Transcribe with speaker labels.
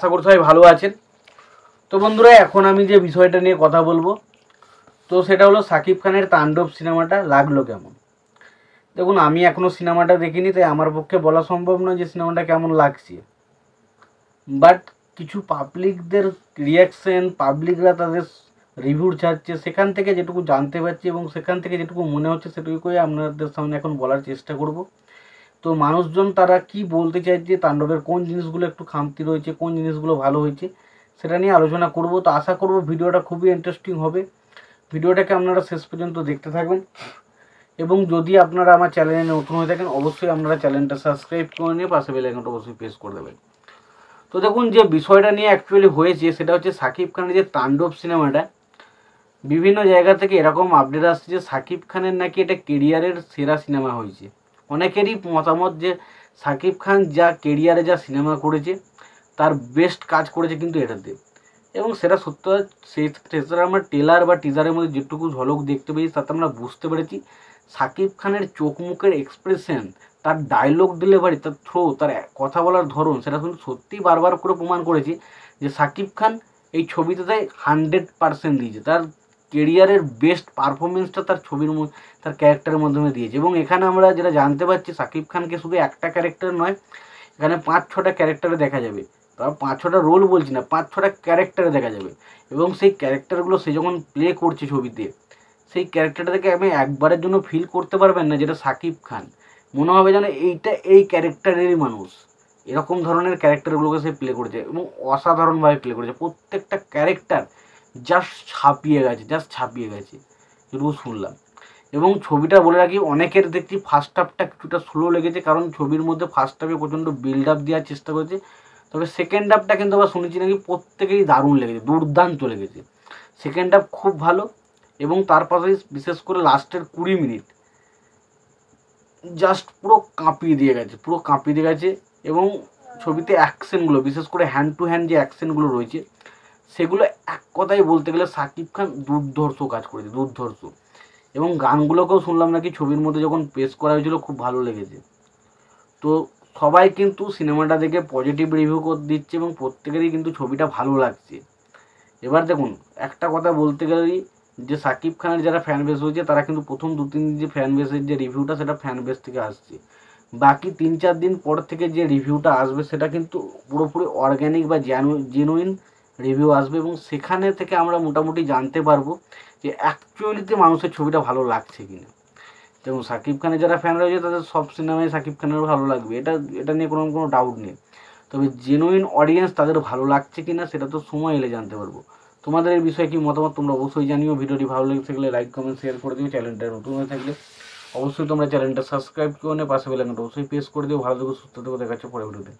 Speaker 1: আশা করি সবাই ভালো আছেন। তো বন্ধুরা, এখন আমি যে বিষয়টা নিয়ে কথা বলবো, তো সেটা হলো সাকিব খানের তাণ্ডব সিনেমাটা লাগলো কেমন। দেখুন, আমি এখনও সিনেমাটা দেখিনি, তাই আমার পক্ষে বলা সম্ভব নয় যে সিনেমাটা কেমন লাগছে। বাট কিছু পাবলিকদের রিয়াকশন, পাবলিকরা তাদের রিভিউ ছাড়ছে, সেখান থেকে যেটুকু জানতে পারছি এবং সেখান থেকে যেটুকু মনে হচ্ছে সেটুকুই আপনাদের সামনে এখন বলার চেষ্টা করব। তো মানুষজন তারা কি বলতে চাইছে, তাণ্ডবের কোন জিনিসগুলো একটু খামতি রয়েছে, কোন জিনিসগুলো ভালো হয়েছে, সেটা নিয়ে আলোচনা করব। তো আশা করব ভিডিওটা খুবই ইন্টারেস্টিং হবে। ভিডিওটাকে আপনারা শেষ পর্যন্ত দেখতে থাকুন এবং যদি আপনারা আমার চ্যানেলে নতুন হয়ে থাকেন অবশ্যই আপনারা চ্যানেলটা সাবস্ক্রাইব করে নিয়ে পাশে বেল আইকনটা অবশ্যই প্রেস করে দেবেন। তো দেখুন, যে বিষয়টা নিয়ে অ্যাকচুয়ালি হয়েছে সেটা হচ্ছে সাকিব খানের যে তাণ্ডব সিনেমাটা, বিভিন্ন জায়গা থেকে এরকম আপডেট আসছে যে সাকিব খানের নাকি এটা কেরিয়ারের সেরা সিনেমা হয়েছে। অনেকেরই মতামত যে সাকিব খান যা কেরিয়ারে যা সিনেমা করেছে তার বেস্ট কাজ করেছে কিন্তু এটাতে, এবং সেটা সত্য। সেই ক্ষেত্রে আমরা ট্রেলার বা টিজারের মধ্যে যেটুকু ঝলক দেখতে পেয়েছি তাতে আমরা বুঝতে পেরেছি সাকিব খানের চোখ মুখের এক্সপ্রেশন, তার ডায়লগ ডেলিভারি, তার থ্রো, তার কথা বলার ধরন, সেটা কিন্তু সত্যিই বারবার করে প্রমাণ করেছি যে সাকিব খান এই ছবিটাতে 100% দিয়েছে। তার কেরিয়ারের বেস্ট পারফরমেন্সটা তার ছবির তার ক্যারেক্টারের মাধ্যমে দিয়েছে। এবং এখানে আমরা যেটা জানতে পারছি, সাকিব খানকে শুধু একটা ক্যারেক্টার নয়, এখানে 5-6টা ক্যারেক্টারে দেখা যাবে। তাও 5-6টা রোল বলছি না, 5-6টা ক্যারেক্টারে দেখা যাবে। এবং সেই ক্যারেক্টারগুলো সে যখন প্লে করছে ছবিতে, সেই ক্যারেক্টারটাকে আমি একবারের জন্য ফিল করতে পারবেন না যেটা সাকিব খান। মনে হবে যেন এইটা এই ক্যারেক্টারেরই মানুষ। এরকম ধরনের ক্যারেক্টারগুলোকে সে প্লে করেছে এবং অসাধারণভাবে প্লে করেছে। প্রত্যেকটা ক্যারেক্টার জাস্ট ছাপিয়ে গেছে যেটুকু শুনলাম। এবং ছবিটা বলে রাখি, অনেকের দেখছি ফার্স্ট হাফটা কিছুটা স্লো লেগেছে, কারণ ছবির মধ্যে ফার্স্ট হাফে প্রচণ্ড বিল্ড আপ দেওয়ার চেষ্টা করেছে। তবে সেকেন্ড হাফটা কিন্তু আবার শুনেছি নাকি প্রত্যেকেরই দারুণ লেগেছে, দুর্দান্ত লেগেছে। সেকেন্ড হাফ খুব ভালো। এবং তার পাশে বিশেষ করে লাস্টের 20 মিনিট জাস্ট পুরো কাঁপিয়ে দিয়ে গেছে। এবং ছবিতে অ্যাকশনগুলো, বিশেষ করে হ্যান্ড টু হ্যান্ড যে অ্যাকশনগুলো রয়েছে, সেগুলো এক কথায় বলতে গেলে সাকিব খান দুর্ধর্ষ কাজ করেছে, দুর্ধর্ষ। এবং গানগুলোকেও শুনলাম নাকি ছবির মধ্যে যখন পেশ করা হয়েছিল খুব ভালো লেগেছে। তো সবাই কিন্তু সিনেমাটা দেখে পজিটিভ রিভিউ করে দিচ্ছে এবং প্রত্যেকেরই কিন্তু ছবিটা ভালো লাগছে। এবার দেখুন, একটা কথা বলতে গেলেই যে সাকিব খানের যারা ফ্যান বেস হয়েছে তারা কিন্তু প্রথম 2-3 দিন যে ফ্যান বেসের যে রিভিউটা, সেটা ফ্যান বেস থেকে আসছে। বাকি 3-4 দিন পর থেকে যে রিভিউটা আসবে সেটা কিন্তু পুরোপুরি অর্গ্যানিক বা জেনুইন রিভিউ আসবে। এবং সেখানে থেকে আমরা মোটামুটি জানতে পারবো যে অ্যাকচুয়ালিতে মানুষের ছবিটা ভালো লাগছে কিনা। যেমন সাকিব খানের যারা ফ্যান রয়েছে তাদের সব সিনেমায় সাকিব খানেরও ভালো লাগবে, এটা নিয়ে কোনো ডাউট নেই। তবে জেনুইন অডিয়েন্স তাদের ভালো লাগছে কিনা সেটা তো সময় এলে জানতে পারবো। তোমাদের এই বিষয়ে কি মতামত তোমরা অবশ্যই জানিও। ভিডিওটি ভালো লেগে থাকলে লাইক, কমেন্ট, শেয়ার করে দিও। চ্যানেলটা নতুন হয়ে থাকলে অবশ্যই তোমরা চ্যানেলটা সাবস্ক্রাইব করে পাশে বেল আইকনটা অবশ্যই প্রেস করে দিও। ভালো থেকো, সুস্থ থেকো, দেখাচ্ছে পরে ভিডিওতে।